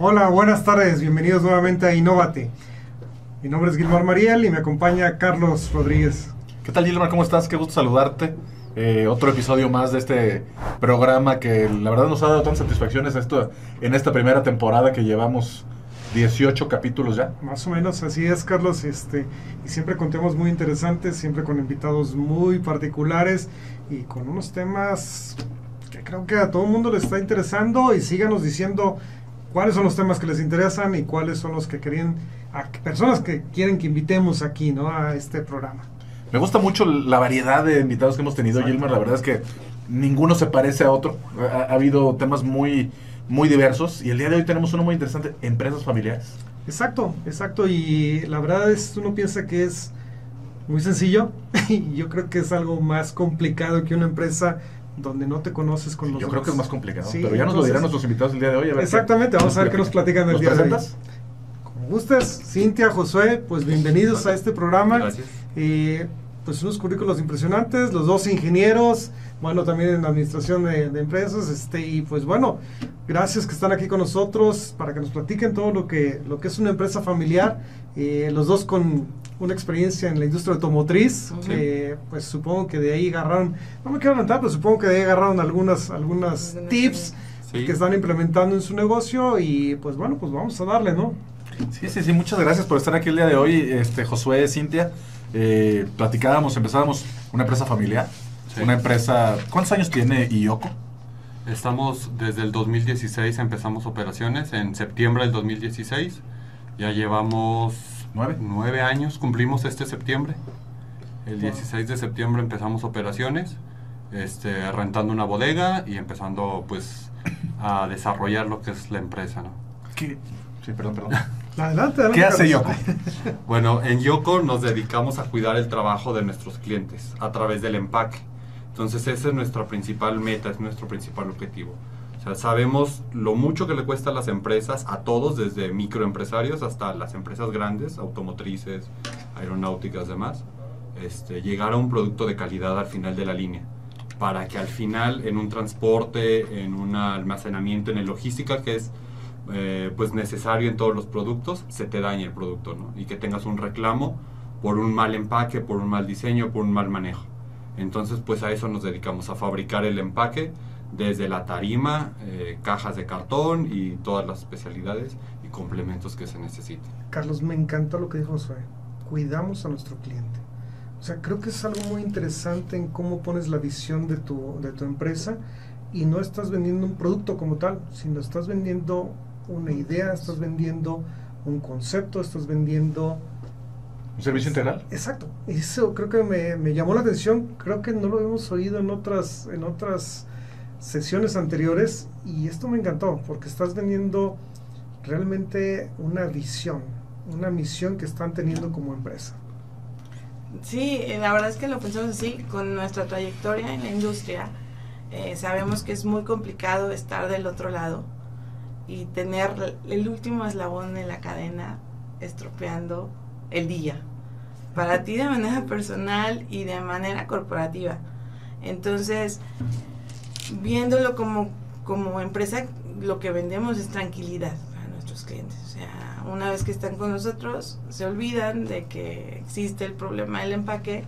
Hola, buenas tardes, bienvenidos nuevamente a Innovate. Mi nombre es Gilmar Mariel y me acompaña Carlos Rodríguez. ¿Qué tal, Gilmar? ¿Cómo estás? Qué gusto saludarte. Otro episodio más de este programa que la verdad nos ha dado tantas satisfacciones en esta primera temporada que llevamos 18 capítulos ya. Más o menos así es, Carlos, y siempre con temas muy interesantes, siempre con invitados muy particulares y con unos temas que creo que a todo el mundo le está interesando, y síganos diciendo cuáles son los temas que les interesan y cuáles son los que querían, personas que quieren que invitemos aquí, ¿no?, a este programa. Me gusta mucho la variedad de invitados que hemos tenido, Gilmar. La verdad es que ninguno se parece a otro. Ha habido temas muy diversos y el día de hoy tenemos uno muy interesante: empresas familiares. Exacto, y la verdad es, uno piensa que es muy sencillo y yo creo que es algo más complicado que una empresa donde no te conoces con los Yo demás. creo que es más complicado, sí, pero ya nos lo dirán nuestros invitados el día de hoy. A ver exactamente, vamos a ver qué nos platican el día de hoy. ¿Presentas? Como gustes, Cintia, Josué, pues bienvenidos a este programa. Gracias. Pues unos currículos impresionantes, los dos ingenieros, bueno, también en administración de empresas, y pues bueno, gracias que están aquí con nosotros para que nos platiquen todo lo que es una empresa familiar, los dos con una experiencia en la industria automotriz. Pues supongo que de ahí agarraron, no me quiero adelantar, pero supongo que de ahí agarraron algunas tips que están implementando en su negocio, y pues bueno, pues vamos a darle, ¿no? Sí, muchas gracias por estar aquí el día de hoy, Josué, Cintia. Empezábamos una empresa familiar, una empresa. ¿Cuántos años tiene IOCO? Estamos desde el 2016, empezamos operaciones en septiembre del 2016, ya llevamos 9 años, cumplimos este septiembre. El 16 de septiembre empezamos operaciones, rentando una bodega y empezando pues a desarrollar lo que es la empresa, ¿no? Sí, perdón. Adelante, ¿Qué hace IOCO? Bueno, en IOCO nos dedicamos a cuidar el trabajo de nuestros clientes a través del empaque. Entonces esa es nuestra principal meta, es nuestro principal objetivo. O sea, sabemos lo mucho que le cuesta a las empresas, a todos, desde microempresarios hasta las empresas grandes, automotrices, aeronáuticas, demás, llegar a un producto de calidad al final de la línea, para que al final en un transporte, en un almacenamiento, en logística, que es pues necesario en todos los productos, se te dañe el producto, ¿no? Y que tengas un reclamo por un mal empaque, por un mal diseño, por un mal manejo. Entonces pues a eso nos dedicamos, a fabricar el empaque desde la tarima, cajas de cartón y todas las especialidades y complementos que se necesiten. Carlos, me encantó lo que dijo Josué: cuidamos a nuestro cliente. O sea, creo que es algo muy interesante en cómo pones la visión de tu empresa, y no estás vendiendo un producto como tal, sino estás vendiendo una idea, estás vendiendo un concepto, estás vendiendo ¿Un servicio integral? Exacto, eso creo que me llamó la atención. Creo que no lo hemos oído en otras sesiones anteriores, y esto me encantó porque estás vendiendo realmente una visión, una misión que están teniendo como empresa. Sí, la verdad es que lo pensamos así. Con nuestra trayectoria en la industria, sabemos que es muy complicado estar del otro lado y tener el último eslabón en la cadena estropeando el día, para ti de manera personal y de manera corporativa. Entonces, viéndolo como empresa, lo que vendemos es tranquilidad a nuestros clientes. O sea, una vez que están con nosotros, se olvidan de que existe el problema del empaque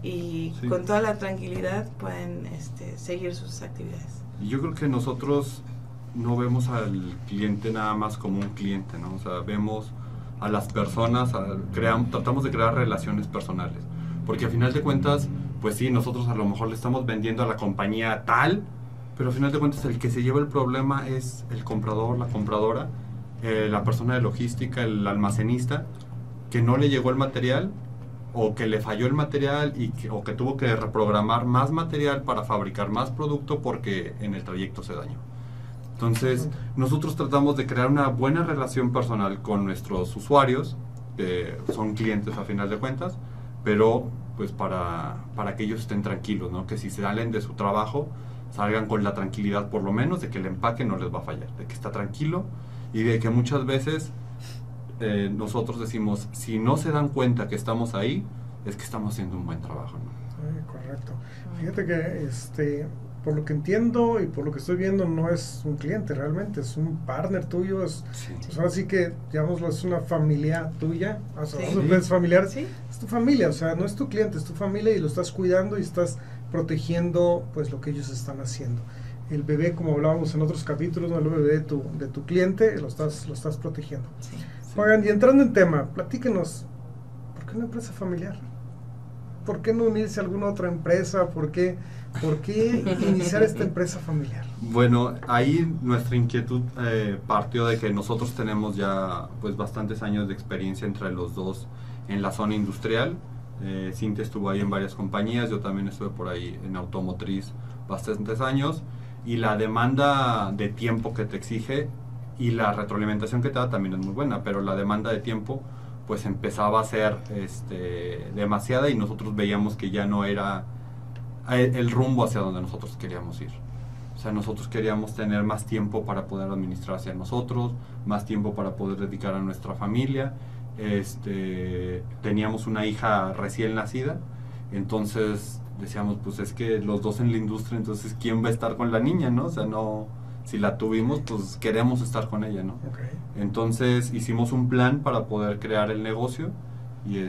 y con toda la tranquilidad pueden seguir sus actividades. Y yo creo que nosotros no vemos al cliente nada más como un cliente, ¿no? O sea, vemos a las personas, tratamos de crear relaciones personales, porque al final de cuentas, pues sí, nosotros a lo mejor le estamos vendiendo a la compañía tal, pero al final de cuentas el que se lleva el problema es el comprador, la compradora, la persona de logística, el almacenista, que no le llegó el material, o que le falló el material o que tuvo que reprogramar más material para fabricar más producto porque en el trayecto se dañó. Entonces, nosotros tratamos de crear una buena relación personal con nuestros usuarios, que son clientes a final de cuentas, pero pues para que ellos estén tranquilos, ¿no? Que si se salen de su trabajo, salgan con la tranquilidad por lo menos de que el empaque no les va a fallar, de que está tranquilo, y de que muchas veces nosotros decimos, si no se dan cuenta que estamos ahí, es que estamos haciendo un buen trabajo, ¿no? Correcto. Fíjate que por lo que entiendo y por lo que estoy viendo, no es un cliente realmente, es un partner tuyo, Sí. pues ahora sí que, digámoslo, es una familia tuya, o sea, Sí. son empresas familiares, Sí. es tu familia, o sea, no es tu cliente, es tu familia y lo estás cuidando y estás protegiendo pues lo que ellos están haciendo. El bebé, como hablábamos en otros capítulos, ¿no? El bebé de tu cliente, lo estás protegiendo. Sí. Sí. Oigan, y entrando en tema, platíquenos, ¿por qué una empresa familiar? ¿Por qué no unirse a alguna otra empresa? ¿Por qué iniciar esta empresa familiar? Bueno, ahí nuestra inquietud partió de que nosotros tenemos ya pues bastantes años de experiencia entre los dos en la zona industrial. Cintia estuvo ahí en varias compañías, yo también estuve por ahí en automotriz bastantes años, y la demanda de tiempo que te exige y la retroalimentación que te da también es muy buena, pero la demanda de tiempo pues empezaba a ser demasiada, y nosotros veíamos que ya no era el rumbo hacia donde nosotros queríamos ir. O sea, nosotros queríamos tener más tiempo para poder administrar hacia nosotros, más tiempo para poder dedicar a nuestra familia. Teníamos una hija recién nacida, entonces decíamos, pues es que los dos en la industria, entonces ¿quién va a estar con la niña, no? O sea, no, si la tuvimos, pues queremos estar con ella, ¿no? Okay. Entonces hicimos un plan para poder crear el negocio, y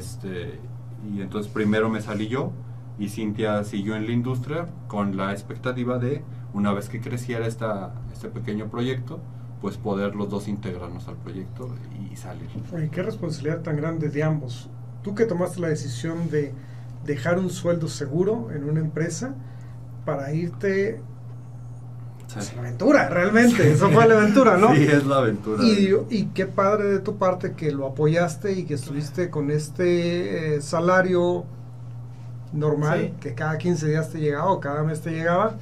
entonces primero me salí yo, y Cintia siguió en la industria con la expectativa de, una vez que creciera este pequeño proyecto, pues poder los dos integrarnos al proyecto y salir. Oye, qué responsabilidad tan grande de ambos. Tú que tomaste la decisión de dejar un sueldo seguro en una empresa para irte Sí. a la aventura, realmente. Eso fue la aventura, ¿no? Sí, es la aventura. Y qué padre de tu parte que lo apoyaste y que estuviste con este salario normal, Sí. que cada 15 días te llegaba o cada mes te llegaba,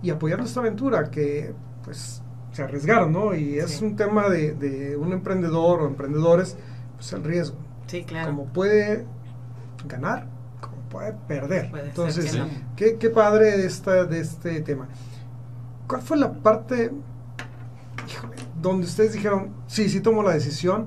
y apoyando esta aventura que pues se arriesgaron, ¿no? Y es Sí. un tema de un emprendedor o emprendedores, pues el riesgo. Sí, claro. Como puede ganar, como puede perder. Puede ser Entonces, que no. qué padre de este tema. ¿Cuál fue la parte, híjole, donde ustedes dijeron, sí tomo la decisión,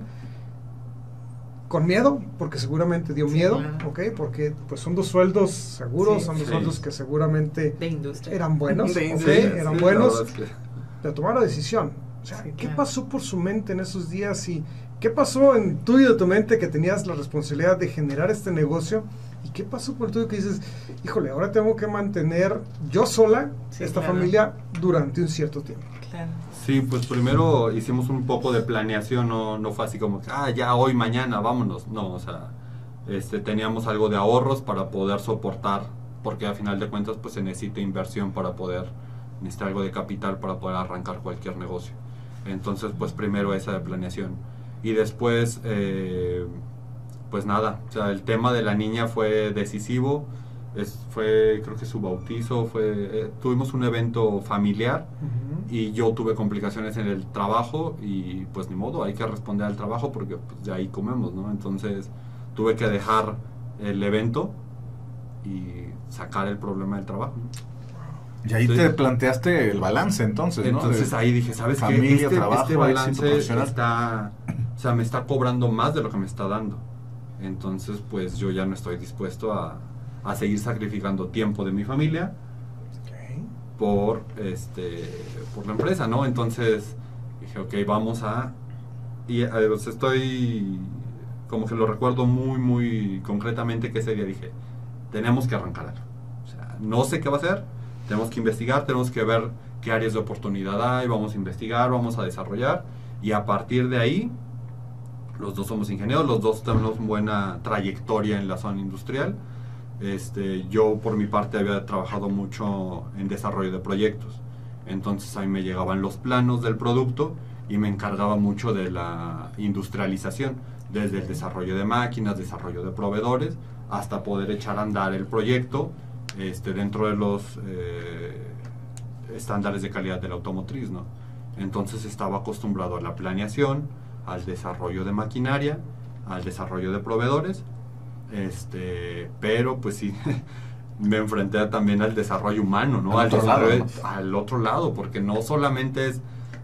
con miedo, porque seguramente dio Sí, miedo, claro. ¿ok? Porque pues son dos sueldos seguros, Sí, son dos sí. sueldos que seguramente De industria. eran buenos, Sí, ¿ok? sí, Eran la buenos, verdad es que- de tomar la decisión. O sea, Sí, ¿qué claro. pasó por su mente en esos días? ¿Y qué pasó en tu y de tu mente que tenías la responsabilidad de generar este negocio? ¿Y qué pasó por el tuyo que dices, híjole, ahora tengo que mantener yo sola Sí, esta claro. familia durante un cierto tiempo? Claro. Sí, pues primero hicimos un poco de planeación, no fue así como que, ya hoy, mañana, vámonos. No, o sea, teníamos algo de ahorros para poder soportar, porque a final de cuentas pues se necesita inversión para poder, necesita algo de capital para poder arrancar cualquier negocio. Entonces pues primero esa de planeación. Y después, pues nada, o sea, el tema de la niña fue decisivo. Fue, creo que su bautizo, tuvimos un evento familiar, y yo tuve complicaciones en el trabajo, y pues ni modo, hay que responder al trabajo porque pues de ahí comemos, ¿no? Entonces tuve que dejar el evento y sacar el problema del trabajo, ¿no? Y ahí Sí. te planteaste el balance, entonces, ¿no? Entonces De ahí dije, ¿sabes familia, qué? trabajo, Este éxito balance profesional. o sea, me está cobrando más de lo que me está dando. Entonces, pues yo ya no estoy dispuesto a seguir sacrificando tiempo de mi familia Ok. por la empresa, ¿no? Entonces dije, ok, vamos a... Y pues, estoy... como que lo recuerdo muy, muy concretamente, que ese día dije, tenemos que arrancar algo. O sea, no sé qué va a ser, tenemos que investigar, tenemos que ver qué áreas de oportunidad hay, vamos a investigar, vamos a desarrollar, y a partir de ahí, los dos somos ingenieros, los dos tenemos buena trayectoria en la zona industrial. Yo por mi parte había trabajado mucho en desarrollo de proyectos, entonces ahí me llegaban los planos del producto y me encargaba mucho de la industrialización, desde el desarrollo de máquinas, desarrollo de proveedores, hasta poder echar a andar el proyecto dentro de los estándares de calidad de la automotriz, ¿no? Entonces estaba acostumbrado a la planeación, al desarrollo de maquinaria, al desarrollo de proveedores, pero pues sí me enfrenté también al desarrollo humano, ¿no? Al otro lado, ¿no? Al otro lado, porque no solamente es,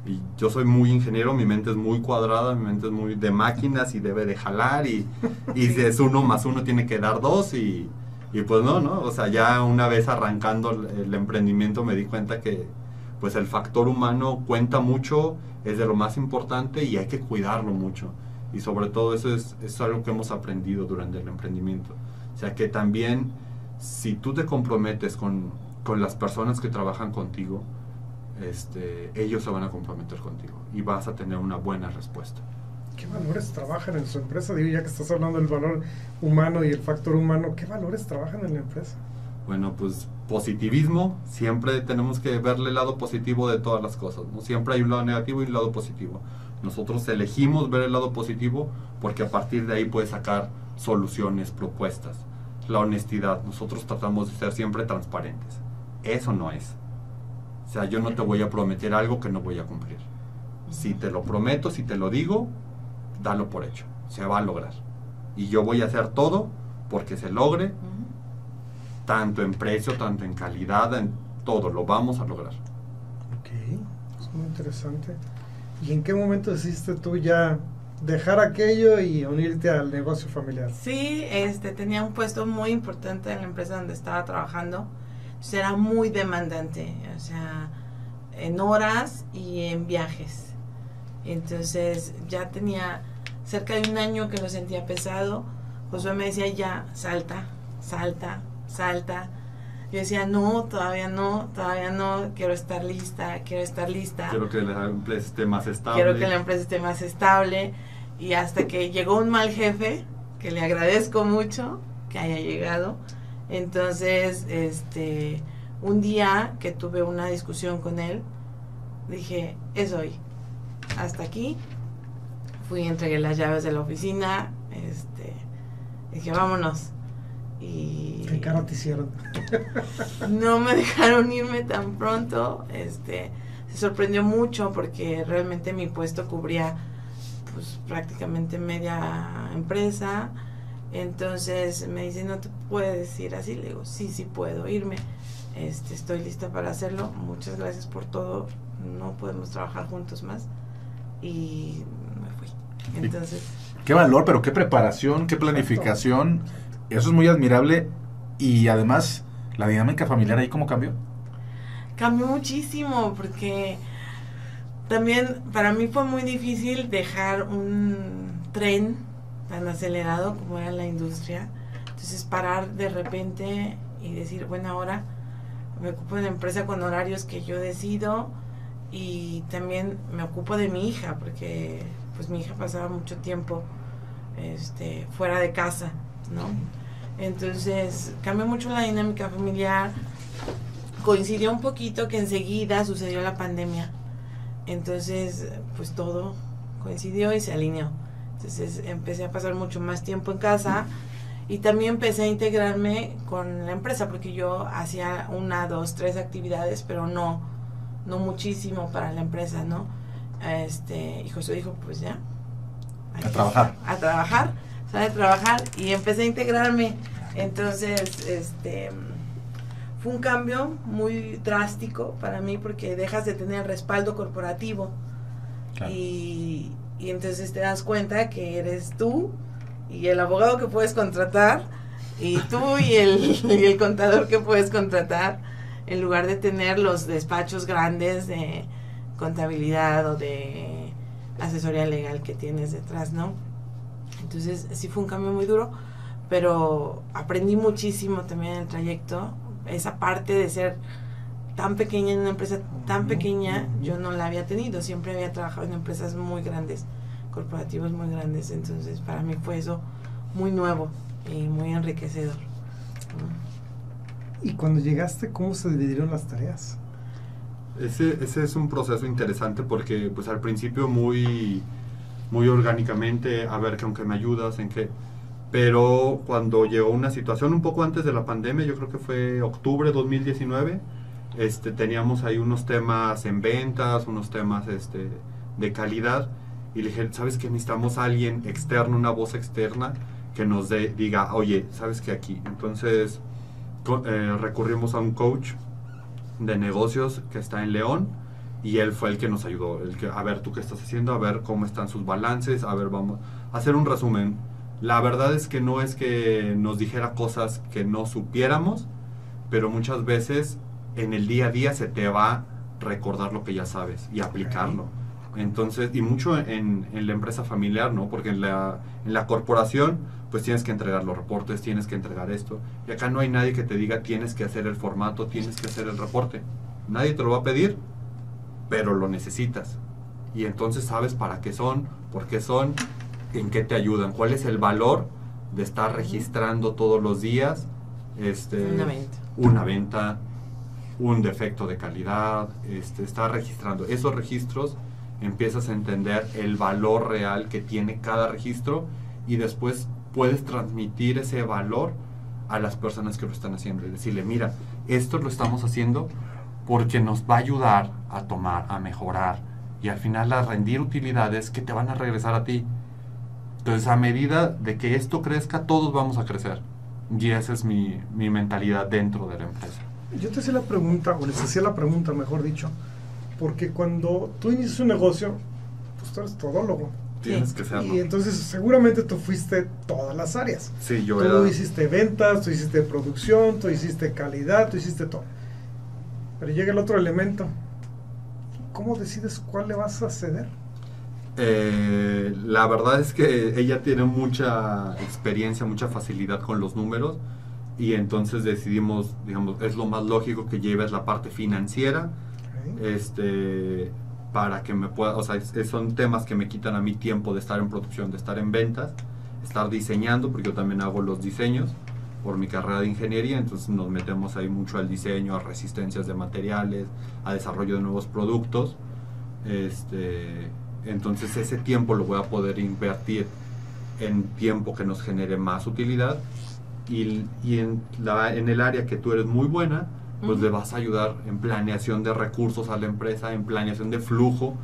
y yo soy muy ingeniero, mi mente es muy cuadrada, mi mente es muy de máquinas y debe de jalar, y si es 1 más 1 tiene que dar 2, y Y pues no, o sea, ya una vez arrancando el emprendimiento me di cuenta que pues el factor humano cuenta mucho, es de lo más importante y hay que cuidarlo mucho. Y sobre todo eso es algo que hemos aprendido durante el emprendimiento. O sea que también si tú te comprometes con las personas que trabajan contigo, ellos se van a comprometer contigo y vas a tener una buena respuesta. ¿Qué valores trabajan en su empresa? Digo, ya que estás hablando del valor humano y el factor humano, ¿qué valores trabajan en la empresa? Bueno, pues positivismo, siempre tenemos que verle el lado positivo de todas las cosas, ¿no? Siempre hay un lado negativo y un lado positivo. Nosotros elegimos ver el lado positivo porque a partir de ahí puedes sacar soluciones, propuestas. La honestidad, nosotros tratamos de ser siempre transparentes. Eso no es. O sea, yo no te voy a prometer algo que no voy a cumplir. Si te lo prometo, si te lo digo, dalo por hecho. Se va a lograr. Y yo voy a hacer todo porque se logre, tanto en precio, tanto en calidad, en todo. Lo vamos a lograr. Ok, es muy interesante. ¿Y en qué momento decidiste tú ya dejar aquello y unirte al negocio familiar? Sí, tenía un puesto muy importante en la empresa donde estaba trabajando. Entonces era muy demandante, o sea, en horas y en viajes. Entonces ya tenía cerca de un año que lo sentía pesado. Josué me decía, ya, salta. Yo decía, no, todavía no, quiero estar lista. Quiero que la empresa esté más estable. Y hasta que llegó un mal jefe, que le agradezco mucho que haya llegado. Entonces, un día que tuve una discusión con él, dije, es hoy, hasta aquí. Fui, entregué las llaves de la oficina, dije, vámonos. Y ¿qué cara te hicieron? no me dejaron irme tan pronto. Se sorprendió mucho porque realmente mi puesto cubría pues prácticamente media empresa. Entonces me dice, no te puedes ir así. Le digo, sí puedo irme, estoy lista para hacerlo, muchas gracias por todo, no podemos trabajar juntos más. Y me fui. Entonces, qué valor, pero qué preparación, qué planificación. Eso es muy admirable. Y además, la dinámica familiar ahí, ¿cómo cambió? Cambió muchísimo, porque también para mí fue muy difícil dejar un tren tan acelerado como era la industria. Entonces parar de repente y decir, bueno, ahora me ocupo de la empresa con horarios que yo decido, y también me ocupo de mi hija, porque pues mi hija pasaba mucho tiempo fuera de casa, ¿no? Entonces cambió mucho la dinámica familiar. Coincidió un poquito que enseguida sucedió la pandemia, entonces pues todo coincidió y se alineó. Entonces empecé a pasar mucho más tiempo en casa y también empecé a integrarme con la empresa, porque yo hacía 1, 2, 3 actividades, pero no muchísimo para la empresa, ¿no? Y José dijo, pues ya, a trabajar, sale a trabajar, y empecé a integrarme. Entonces, fue un cambio muy drástico para mí, porque dejas de tener respaldo corporativo. Claro. Y entonces te das cuenta que eres tú y el abogado que puedes contratar, y tú y el contador que puedes contratar, en lugar de tener los despachos grandes de contabilidad o de asesoría legal que tienes detrás, ¿no? Entonces sí fue un cambio muy duro, pero aprendí muchísimo también en el trayecto. Esa parte de ser tan pequeña en una empresa tan pequeña, yo no la había tenido. Siempre había trabajado en empresas muy grandes, corporativos muy grandes. Entonces para mí fue eso muy nuevo y muy enriquecedor. ¿Y cuando llegaste, cómo se dividieron las tareas? Ese es un proceso interesante, porque pues al principio muy orgánicamente, a ver, que aunque me ayudas, en qué. Pero cuando llegó una situación un poco antes de la pandemia, yo creo que fue octubre de 2019, teníamos ahí unos temas en ventas, unos temas de calidad, y le dije, ¿sabes qué? Necesitamos a alguien externo, una voz externa que nos diga, oye, ¿sabes qué? Aquí. Entonces recurrimos a un coach de negocios que está en León, y él fue el que nos ayudó, a ver, tú qué estás haciendo, a ver cómo están sus balances, a ver, vamos a hacer un resumen La verdad es que no es que nos dijera cosas que no supiéramos, pero muchas veces en el día a día se te va a recordar lo que ya sabes y aplicarlo. Entonces, y mucho en la empresa familiar, ¿no? Porque en la corporación, pues tienes que entregar los reportes, tienes que entregar esto. Y acá no hay nadie que te diga tienes que hacer el formato, tienes que hacer el reporte. Nadie te lo va a pedir, pero lo necesitas. Y entonces sabes para qué son, por qué son, en qué te ayudan, cuál es el valor de estar registrando todos los días una venta, un defecto de calidad, estar registrando esos registros. Empiezas a entender el valor real que tiene cada registro y después puedes transmitir ese valor a las personas que lo están haciendo y decirle, mira, esto lo estamos haciendo porque nos va a ayudar a tomar, a mejorar y al final a rendir utilidades que te van a regresar a ti. Entonces, a medida de que esto crezca, todos vamos a crecer. Y esa es mi mentalidad dentro de la empresa. Yo te hacía la pregunta, o les hacía la pregunta, mejor dicho, porque cuando tú inicias un negocio, pues tú eres todólogo. Tienes que serlo. Y entonces seguramente tú fuiste todas las áreas. Sí, yo Tú hiciste ventas, tú hiciste producción, tú hiciste calidad, tú hiciste todo. Pero llega el otro elemento. ¿Cómo decides cuál le vas a ceder? La verdad es que ella tiene mucha experiencia, mucha facilidad con los números y entonces decidimos, digamos, es lo más lógico que lleves la parte financiera, para que me pueda, o sea, son temas que me quitan a mí tiempo de estar en producción, de estar en ventas, estar diseñando, porque yo también hago los diseños por mi carrera de ingeniería, entonces nos metemos ahí mucho al diseño, a resistencias de materiales, a desarrollo de nuevos productos, entonces ese tiempo lo voy a poder invertir en tiempo que nos genere más utilidad y en el área que tú eres muy buena, pues le vas a ayudar en planeación de recursos a la empresa, en planeación de flujo,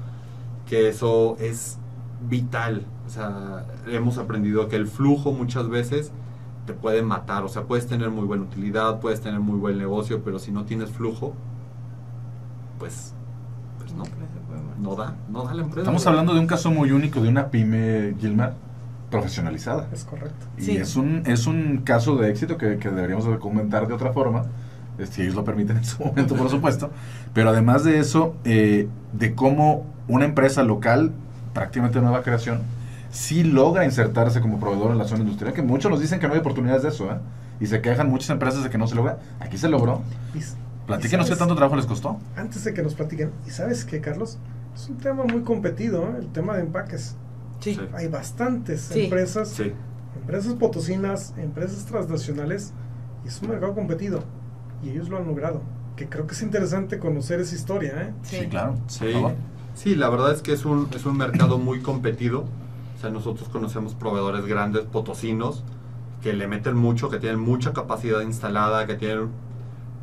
que eso es vital. O sea, hemos aprendido que el flujo muchas veces te puede matar. O sea, puedes tener muy buena utilidad, puedes tener muy buen negocio, pero si no tienes flujo, pues no da la empresa. Estamos hablando de un caso muy único de una pyme, Gilmar, profesionalizada. Es correcto. Y Sí. es un caso de éxito que deberíamos de comentar de otra forma, si ellos lo permiten en su momento, por supuesto. Pero además de eso, de cómo una empresa local, prácticamente nueva creación, sí logra insertarse como proveedor en la zona industrial, que muchos nos dicen que no hay oportunidades de eso, y se quejan muchas empresas de que no se logra. Aquí se logró. Platíquenos qué tanto trabajo les costó. Antes de que nos platiquen, ¿y sabes qué, Carlos? Es un tema muy competido, el tema de empaques. Sí. Hay bastantes Sí. empresas, Sí. empresas potosinas, empresas transnacionales, y es un mercado competido, y ellos lo han logrado. Que creo que es interesante conocer esa historia, Sí, claro. Sí, Por favor. sí, la verdad es que es un mercado muy competido. O sea, nosotros conocemos proveedores grandes, potosinos, que le meten mucho, que tienen mucha capacidad instalada,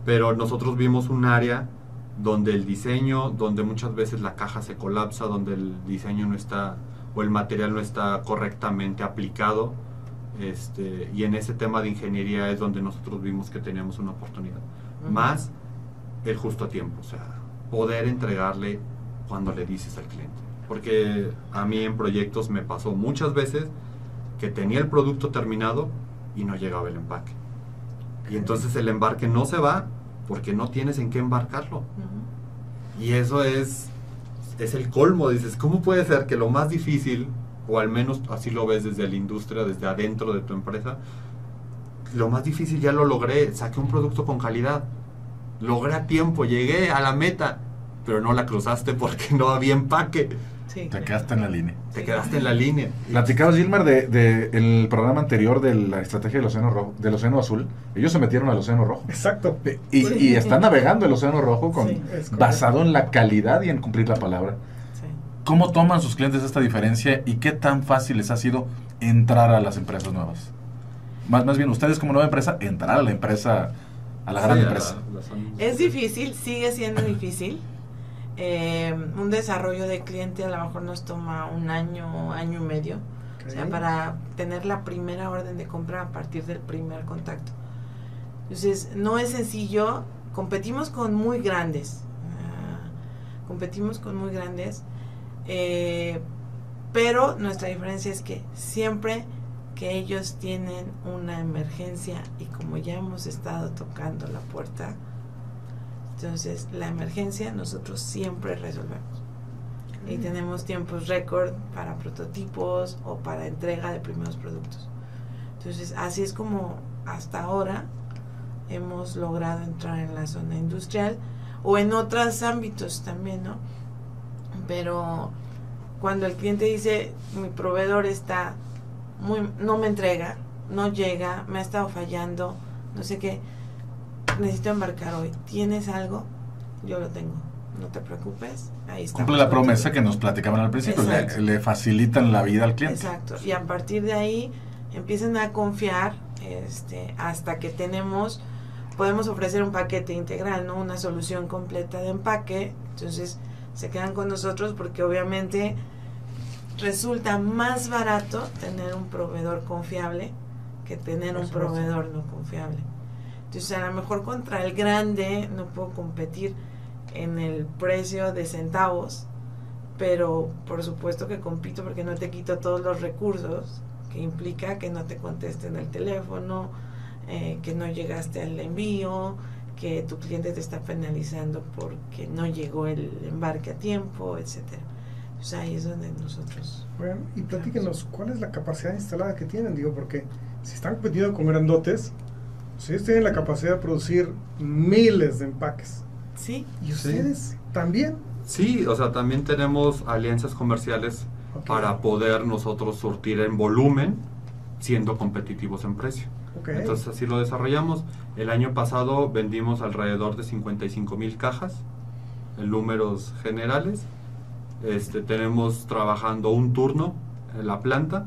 pero nosotros vimos un área donde el diseño, donde muchas veces la caja se colapsa, donde el diseño no está, o el material no está correctamente aplicado, y en ese tema de ingeniería es donde nosotros vimos que teníamos una oportunidad. Más el justo tiempo, o sea, poder entregarle cuando le dices al cliente. Porque a mí en proyectos me pasó muchas veces que tenía el producto terminado y no llegaba el empaque. Y entonces el embarque no se va porque no tienes en qué embarcarlo. Y eso es el colmo. Dices, ¿cómo puede ser que lo más difícil, o al menos así lo ves desde la industria, desde adentro de tu empresa, lo más difícil ya lo logré, saqué un producto con calidad, logré a tiempo, llegué a la meta, pero no la cruzaste porque no había empaque? Sí. Te quedaste en la línea. Te quedaste en la línea. Platicabas, Gilmar, de el programa anterior de la estrategia del Océano Rojo, del Océano Azul. Ellos se metieron al Océano Rojo. Exacto. Y están navegando el Océano Rojo Sí, es correcto. basado en la calidad y en cumplir la palabra. Sí. ¿Cómo toman sus clientes esta diferencia y qué tan fácil les ha sido entrar a las empresas nuevas? Más bien, ustedes como nueva empresa, entrar a la empresa, a la gran Sí, empresa. Es difícil, sigue siendo difícil. Un desarrollo de cliente a lo mejor nos toma un año, año y medio. Ok. O sea, para tener la primera orden de compra a partir del primer contacto. Entonces, no es sencillo. Competimos con muy grandes. Pero nuestra diferencia es que siempre que ellos tienen una emergencia y como ya hemos estado tocando la puerta, entonces la emergencia nosotros siempre resolvemos. Y tenemos tiempos récord para prototipos o para entrega de primeros productos. Entonces, así es como hasta ahora hemos logrado entrar en la zona industrial o en otros ámbitos también, ¿no? Pero cuando el cliente dice, mi proveedor está no me entrega, no llega, me ha estado fallando, no sé qué, necesito embarcar hoy, ¿tienes algo? Yo lo tengo. No te preocupes, ahí está. Cumple la promesa que nos platicaban al principio, le facilitan la vida al cliente. Exacto, y a partir de ahí empiezan a confiar hasta que podemos ofrecer un paquete integral, ¿no? Una solución completa de empaque, entonces se quedan con nosotros porque obviamente resulta más barato tener un proveedor confiable que tener un proveedor no confiable. Entonces a lo mejor contra el grande no puedo competir en el precio de centavos, pero por supuesto que compito porque no te quito todos los recursos que implica que no te contesten el teléfono, que no llegaste al envío, que tu cliente te está penalizando porque no llegó el embarque a tiempo, etcétera. Pues ahí es donde nosotros... Bueno, y platíquenos, ¿cuál es la capacidad instalada que tienen? Digo, porque si están compitiendo con grandotes, si ellos tienen la capacidad de producir miles de empaques. Sí. ¿Y ustedes también? Sí, o sea, también tenemos alianzas comerciales para poder nosotros surtir en volumen, siendo competitivos en precio. Entonces así lo desarrollamos. El año pasado vendimos alrededor de 55,000 cajas en números generales. Tenemos trabajando un turno en la planta.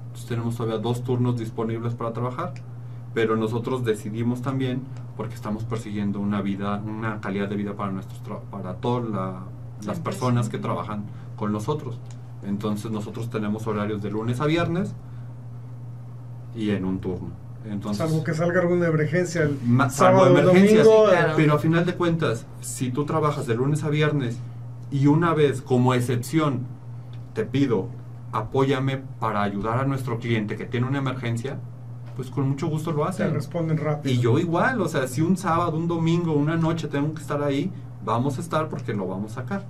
Entonces tenemos todavía 2 turnos disponibles para trabajar, pero nosotros decidimos también, porque estamos persiguiendo una calidad de vida para todas las personas que trabajan con nosotros. Entonces nosotros tenemos horarios de lunes a viernes y en un turno. Entonces, salvo que salga alguna emergencia el sábado, emergencias, domingo, claro. Pero a final de cuentas, si tú trabajas de lunes a viernes y una vez como excepción te pido apóyame para ayudar a nuestro cliente que tiene una emergencia, pues con mucho gusto lo hacen. te responden rápido. Y yo igual, o sea, si un sábado, un domingo, una noche tengo que estar ahí, vamos a estar porque lo vamos a sacar.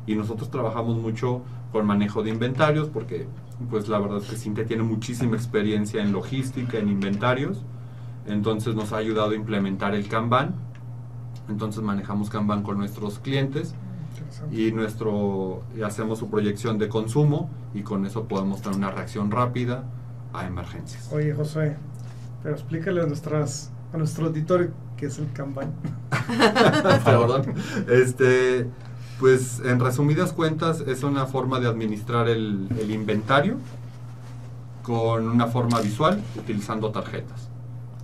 Y nosotros trabajamos mucho con manejo de inventarios porque pues la verdad es que Cintia tiene muchísima experiencia en logística, en inventarios, entonces nos ha ayudado a implementar el Kanban. Entonces manejamos Kanban con nuestros clientes y hacemos su proyección de consumo y con eso podemos tener una reacción rápida a emergencias. Oye, Josué, pero explícale a nuestro auditorio qué es el Kanban. Perdón. Pues en resumidas cuentas es una forma de administrar el inventario con una forma visual utilizando tarjetas.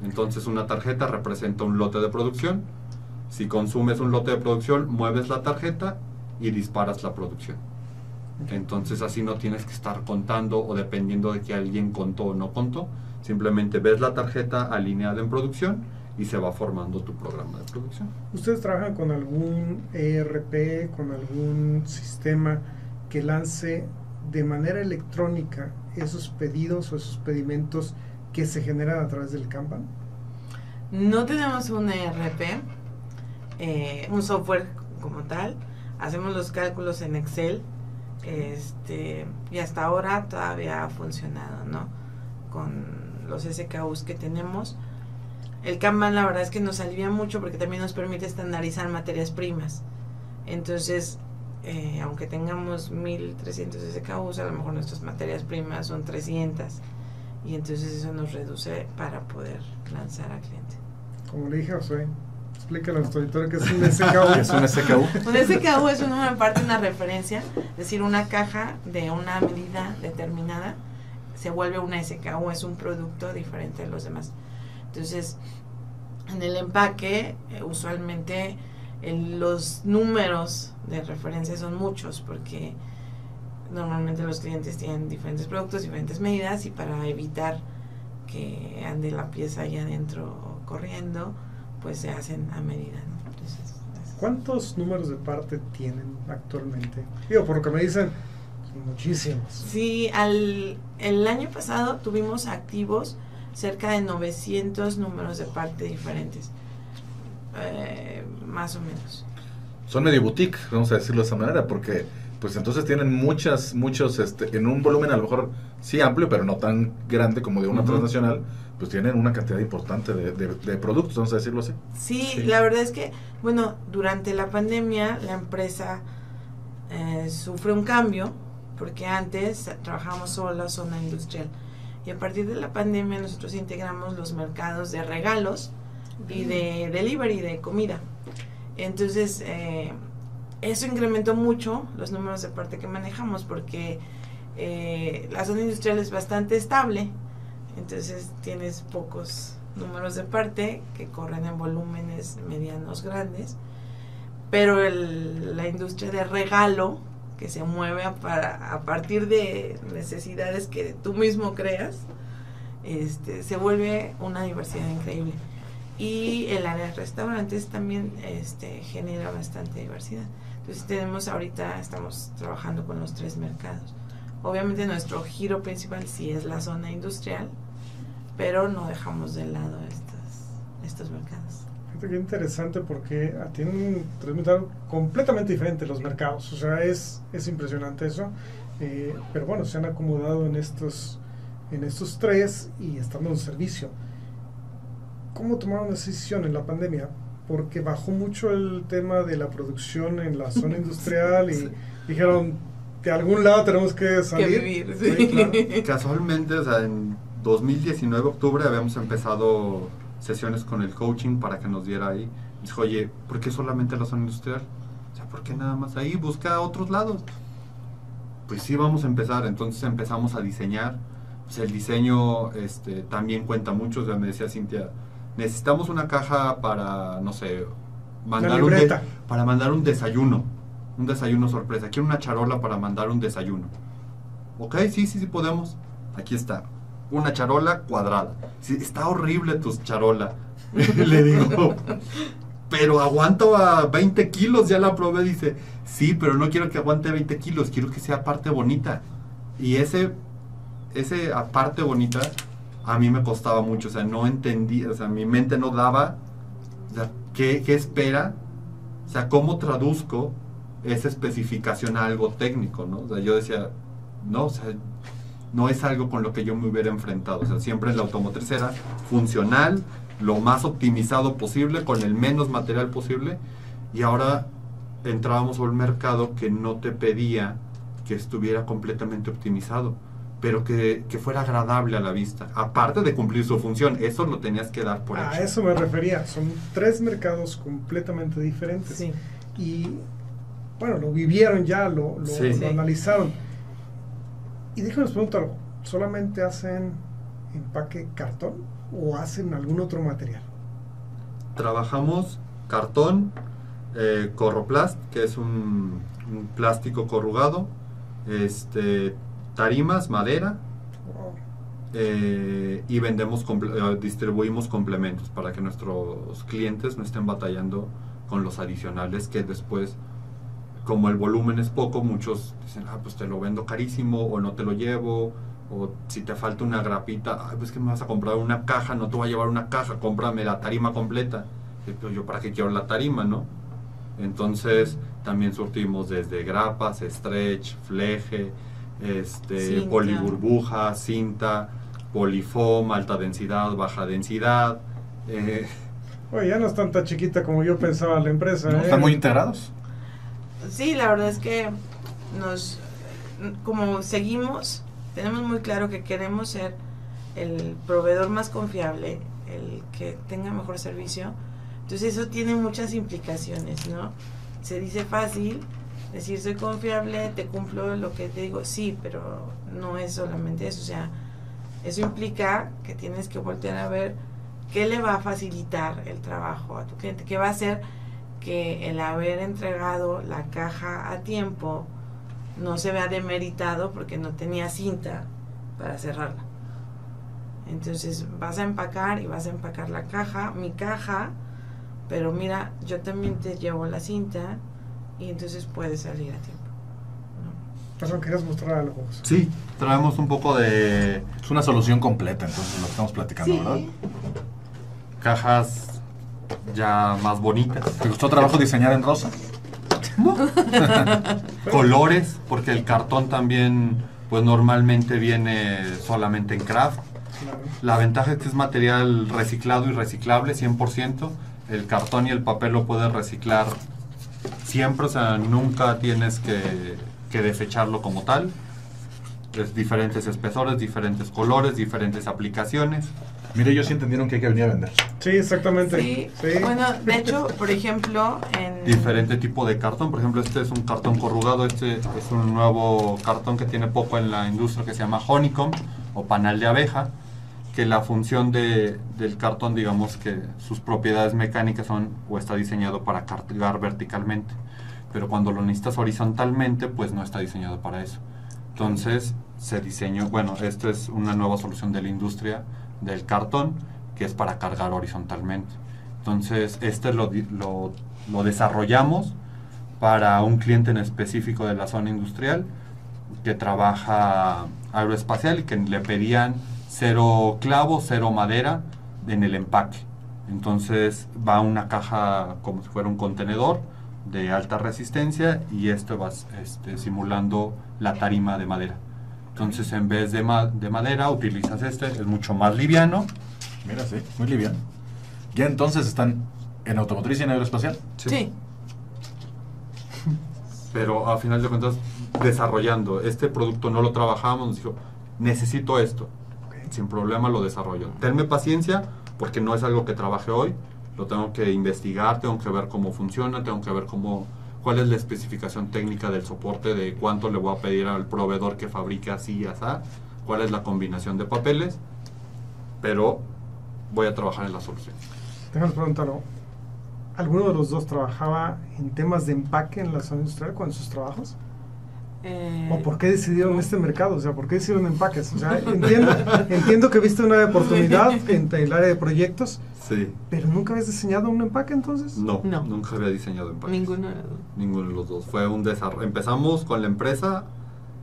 Entonces una tarjeta representa un lote de producción. Si consumes un lote de producción, mueves la tarjeta y disparas la producción. Entonces así no tienes que estar contando o dependiendo de que alguien contó o no contó. Simplemente ves la tarjeta alineada en producción y se va formando tu programa de producción. ¿Ustedes trabajan con algún ERP, con algún sistema que lance de manera electrónica esos pedidos o esos pedimentos que se generan a través del Kanban? No tenemos un ERP, un software como tal. Hacemos los cálculos en Excel, y hasta ahora todavía ha funcionado, ¿no? Con los SKUs que tenemos. El Kanban la verdad es que nos alivia mucho porque también nos permite estandarizar materias primas. Entonces, aunque tengamos 1300 SKUs, a lo mejor nuestras materias primas son 300 y entonces eso nos reduce para poder lanzar al cliente. Como le dije a Josué, explícale a nuestro auditorio qué es un SKU. ¿Qué es un SKU? Un SKU es una referencia, es decir, una caja de una medida determinada se vuelve una SKU, es un producto diferente de los demás. Entonces, en el empaque, usualmente los números de referencia son muchos, porque normalmente los clientes tienen diferentes productos, diferentes medidas, y para evitar que ande la pieza allá adentro corriendo, pues se hacen a medida, ¿no? Entonces, ¿cuántos números de parte tienen actualmente? Digo, por lo que me dicen, Muchísimos. Sí, el año pasado tuvimos activos cerca de 900 números de parte diferentes, más o menos. Son medio boutique, vamos a decirlo de esa manera, porque pues entonces tienen muchos, en un volumen a lo mejor sí amplio, pero no tan grande como de una transnacional, pues tienen una cantidad importante de productos, vamos a decirlo así. Sí, la verdad es que, bueno, durante la pandemia la empresa sufre un cambio, porque antes trabajábamos solo la zona industrial, y a partir de la pandemia nosotros integramos los mercados de regalos y de delivery, de comida. Entonces, eso incrementó mucho los números de parte que manejamos, porque la zona industrial es bastante estable, entonces tienes pocos números de parte que corren en volúmenes medianos grandes, pero la industria de regalo, que se mueve a partir de necesidades que tú mismo creas, se vuelve una diversidad increíble. Y el área de restaurantes también genera bastante diversidad. Entonces estamos trabajando con los 3 mercados. Obviamente nuestro giro principal sí es la zona industrial, pero no dejamos de lado estos mercados. Fíjate qué interesante, porque tienen 3 mercados completamente diferentes los mercados. O sea, es impresionante eso. Pero bueno, se han acomodado en estos 3 y están dando servicio. ¿Cómo tomaron esa decisión en la pandemia? Porque bajó mucho el tema de la producción en la zona industrial y dijeron, de algún lado tenemos que salir. Que vivir, sí. Claro. Casualmente, o sea, en 2019, octubre, habíamos empezado sesiones con el coaching para que nos diera ahí. Dijo, oye, ¿por qué solamente la zona industrial? O sea, ¿por qué nada más ahí? Busca otros lados. Pues sí, vamos a empezar. Entonces empezamos a diseñar. Pues el diseño también cuenta mucho. O sea, me decía Cintia, necesitamos una caja para, no sé, para mandar un desayuno sorpresa. Quiero una charola para mandar un desayuno. Ok, sí, podemos. Aquí está, una charola cuadrada. Sí, está horrible tu charola. Le digo, pero aguanto a 20 kilos, ya la probé. Dice, sí, pero no quiero que aguante 20 kilos, quiero que sea parte bonita. Y ese parte bonita a mí me costaba mucho, o sea, no entendía, o sea, mi mente no daba, o sea, ¿qué espera? O sea, ¿cómo traduzco esa especificación a algo técnico, no? O sea, yo decía, no, o sea, no es algo con lo que yo me hubiera enfrentado, o sea, siempre en la automotriz era funcional, lo más optimizado posible, con el menos material posible, y ahora entrábamos a un mercado que no te pedía que estuviera completamente optimizado, pero que fuera agradable a la vista, aparte de cumplir su función. Eso lo tenías que dar por hecho. A eso me refería, son 3 mercados completamente diferentes. Sí. Y bueno, lo vivieron ya, lo analizaron. Y déjame les pregunto algo, ¿solamente hacen empaque cartón o hacen algún otro material? Trabajamos cartón, Corroplast, que es un plástico corrugado, tarimas, madera, y distribuimos complementos para que nuestros clientes no estén batallando con los adicionales, que después, como el volumen es poco, muchos dicen, pues te lo vendo carísimo, o no te lo llevo, o si te falta una grapita, pues que me vas a comprar una caja, no te voy a llevar una caja, cómprame la tarima completa. Pero yo, ¿para qué quiero la tarima, no? Entonces también surtimos desde grapas, stretch, fleje, poliburbuja, cinta, polifoam, alta densidad, baja densidad. Oye, ya no es tanta chiquita como yo pensaba la empresa. ¿No están muy integrados? Sí, la verdad es que como seguimos, tenemos muy claro que queremos ser el proveedor más confiable, el que tenga mejor servicio. Entonces eso tiene muchas implicaciones, ¿no? Se dice fácil decir soy confiable, te cumplo lo que te digo, sí, pero no es solamente eso. O sea, eso implica que tienes que voltear a ver qué le va a facilitar el trabajo a tu cliente, qué va a hacer que el haber entregado la caja a tiempo no se vea demeritado porque no tenía cinta para cerrarla. Entonces vas a empacar y vas a empacar la caja, mi caja, pero mira, yo también te llevo la cinta y entonces puedes salir a tiempo, ¿no? Perdón, querías mostrar algo. Sí, traemos un poco de Es una solución completa, entonces lo que estamos platicando, ¿verdad? cajas ya más bonitas. ¿Te costó trabajo diseñar en rosa? Colores, porque el cartón también, pues normalmente viene solamente en craft. Claro. La ventaja es que es material reciclado y reciclable 100%. El cartón y el papel lo puedes reciclar siempre, o sea, nunca tienes que desecharlo como tal. Es diferentes espesores, diferentes colores, diferentes aplicaciones. Mire, ellos sí entendieron que hay que venir a vender. Sí, exactamente. Sí. Sí. Bueno, de hecho, por ejemplo, en... Diferente tipo de cartón, por ejemplo, este es un cartón corrugado, este es un nuevo cartón que tiene poco en la industria que se llama honeycomb o panal de abeja, que la función del cartón, digamos que sus propiedades mecánicas son o está diseñado para cargar verticalmente, pero cuando lo necesitas horizontalmente, pues no está diseñado para eso. Entonces se diseñó, bueno, esto es una nueva solución de la industria del cartón, que es para cargar horizontalmente. Entonces lo desarrollamos para un cliente en específico de la zona industrial que trabaja aeroespacial y que le pedían 0 clavo, 0 madera en el empaque. Entonces va una caja como si fuera un contenedor de alta resistencia y esto va simulando la tarima de madera. Entonces en vez de madera utilizas es mucho más liviano. Mira, sí, muy liviano. ¿Ya entonces están en automotriz y en aeroespacial? Sí. Pero a final de cuentas, desarrollando este producto no lo trabajamos, nos dijo, necesito esto. Sin problema lo desarrollo. Tenme paciencia porque no es algo que trabaje hoy. Lo tengo que investigar, tengo que ver cómo funciona, tengo que ver cuál es la especificación técnica del soporte, de cuánto le voy a pedir al proveedor que fabrique así y así, cuál es la combinación de papeles, pero voy a trabajar en la solución. Déjame preguntarlo. ¿Alguno de los dos trabajaba en temas de empaque en la zona industrial con sus trabajos? ¿O por qué decidieron este mercado? O sea, ¿por qué decidieron empaques? O sea, entiendo que viste una oportunidad en el área de proyectos, Sí. pero ¿nunca habías diseñado un empaque entonces? No, No. nunca había diseñado empaques. Ninguno de los dos. Fue un desarrollo. Empezamos con la empresa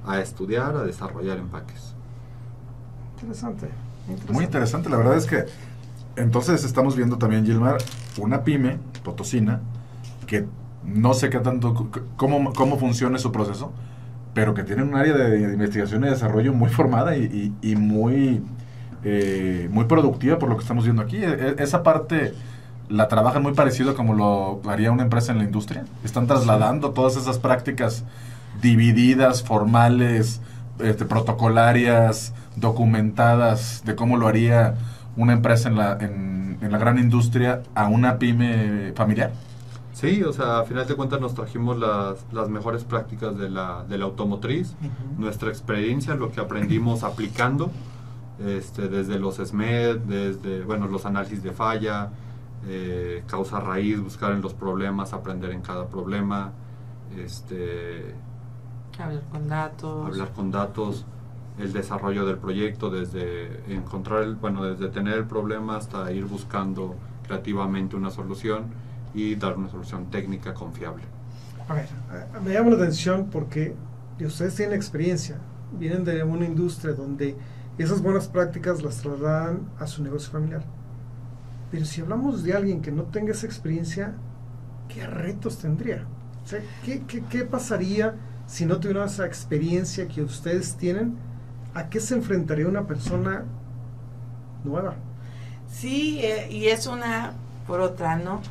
a estudiar, a desarrollar empaques. Interesante. Muy interesante, la verdad es que entonces estamos viendo también, Gilmar, una pyme potosina que no sé qué tanto, cómo funciona su proceso, pero que tiene un área de investigación y desarrollo muy formada y muy productiva por lo que estamos viendo aquí. Esa parte la trabajan muy parecido como lo haría una empresa en la industria. Están trasladando todas esas prácticas divididas, formales, protocolarias, documentadas de cómo lo haría una empresa en la gran industria a una pyme familiar. Sí, o sea, a final de cuentas nos trajimos las mejores prácticas de la automotriz, nuestra experiencia, lo que aprendimos aplicando, desde los SMED, desde los análisis de falla, causa raíz, buscar en los problemas, aprender en cada problema, hablar con datos, el desarrollo del proyecto, desde desde tener el problema hasta ir buscando creativamente una solución y dar una solución técnica confiable. A ver, me llama la atención porque ustedes tienen experiencia, vienen de una industria donde esas buenas prácticas las trasladan a su negocio familiar. Pero si hablamos de alguien que no tenga esa experiencia, ¿qué retos tendría? O sea, ¿qué pasaría si no tuviera esa experiencia que ustedes tienen? ¿A qué se enfrentaría una persona nueva? Sí, y es una por otra, ¿no?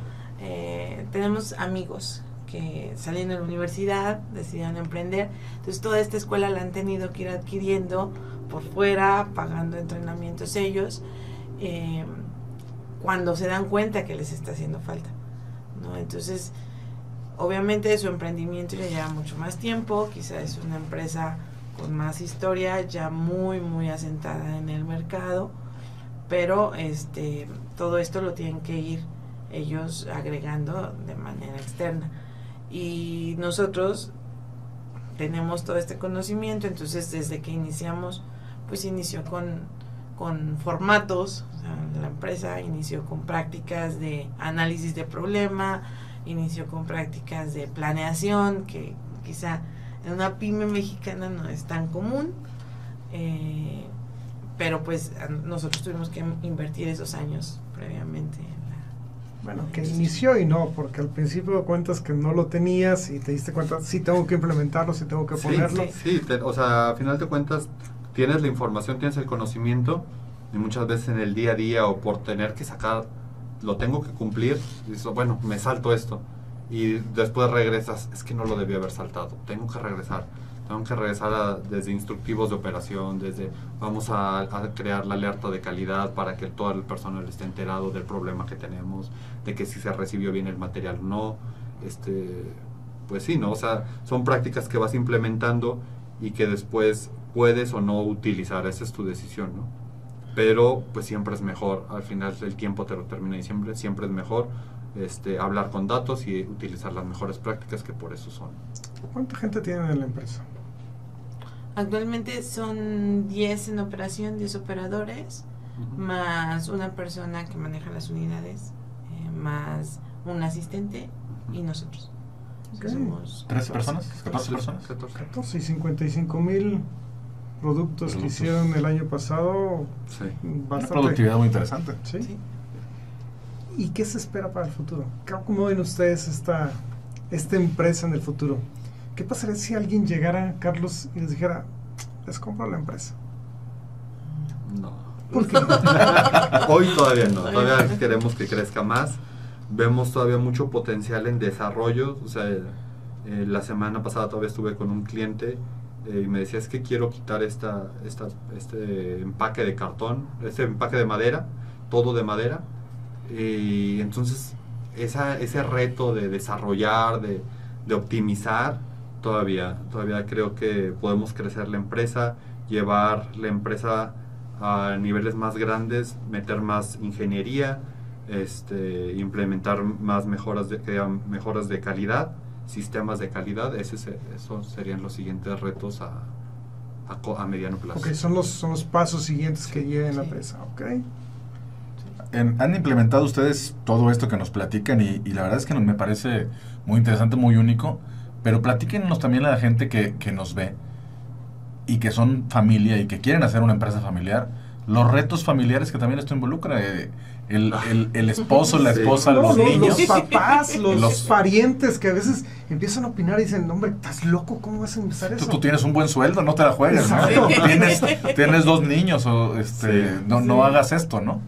Tenemos amigos que saliendo de la universidad decidieron emprender, entonces toda esta escuela la han tenido que ir adquiriendo por fuera, pagando entrenamientos ellos, cuando se dan cuenta que les está haciendo falta, ¿no? Entonces, obviamente su emprendimiento ya lleva mucho más tiempo, quizás es una empresa con más historia, ya muy asentada en el mercado, pero todo esto lo tienen que ir ellos agregando de manera externa. Y nosotros tenemos todo este conocimiento, entonces desde que iniciamos, pues inició con formatos, o sea, la empresa inició con prácticas de análisis de problema, inició con prácticas de planeación, que quizá en una pyme mexicana no es tan común, pero pues nosotros tuvimos que invertir esos años previamente en Bueno, que inició y no, porque al principio cuentas que no lo tenías y te diste cuenta, sí tengo que implementarlo, sí tengo que ponerlo. Sí, o sea, a final de cuentas tienes la información, tienes el conocimiento y muchas veces en el día a día o por tener que sacar, lo tengo que cumplir, dices, bueno, me salto esto y después regresas, es que no lo debí haber saltado, tengo que regresar desde instructivos de operación, desde vamos a crear la alerta de calidad para que todo el personal esté enterado del problema que tenemos, de que si se recibió bien el material o no, pues sí, ¿no? O sea, son prácticas que vas implementando y que después puedes o no utilizar, esa es tu decisión, ¿no? Pero pues siempre es mejor, al final el tiempo te lo termina y siempre es mejor hablar con datos y utilizar las mejores prácticas que por eso son. ¿Cuánta gente tienen en la empresa? Actualmente son 10 en operación, 10 operadores, más una persona que maneja las unidades, más un asistente y nosotros. Okay. Somos 13 personas, 14 personas. 14 y 55,000 productos que hicieron el año pasado. Sí. Una productividad muy interesante. ¿Sí? Sí. ¿Y qué se espera para el futuro? ¿Cómo ven ustedes esta empresa en el futuro? ¿Qué pasaría si alguien llegara, Carlos, y les dijera, les compro la empresa? No. ¿Por qué? Hoy todavía no, todavía queremos que crezca más. Vemos todavía mucho potencial en desarrollo. O sea, la semana pasada todavía estuve con un cliente y me decía, es que quiero quitar este empaque de cartón, este empaque de madera, todo de madera. Y entonces ese reto de desarrollar, de optimizar, todavía creo que podemos crecer la empresa, llevar la empresa a niveles más grandes, meter más ingeniería, implementar más mejoras de calidad, sistemas de calidad. Esos serían los siguientes retos a mediano plazo. Ok, son los pasos siguientes que lleven la empresa, ok. Han implementado ustedes todo esto que nos platican y la verdad es que me parece muy interesante, muy único, pero platíquenos también a la gente que nos ve y que son familia y que quieren hacer una empresa familiar, los retos familiares que también esto involucra, el esposo, la esposa, los niños. Los papás, los parientes que a veces empiezan a opinar y dicen, hombre, ¿estás loco? ¿Cómo vas a empezar eso? Tú tienes un buen sueldo, no te la juegues, ¿no? Tienes 2 niños, no hagas esto, ¿no?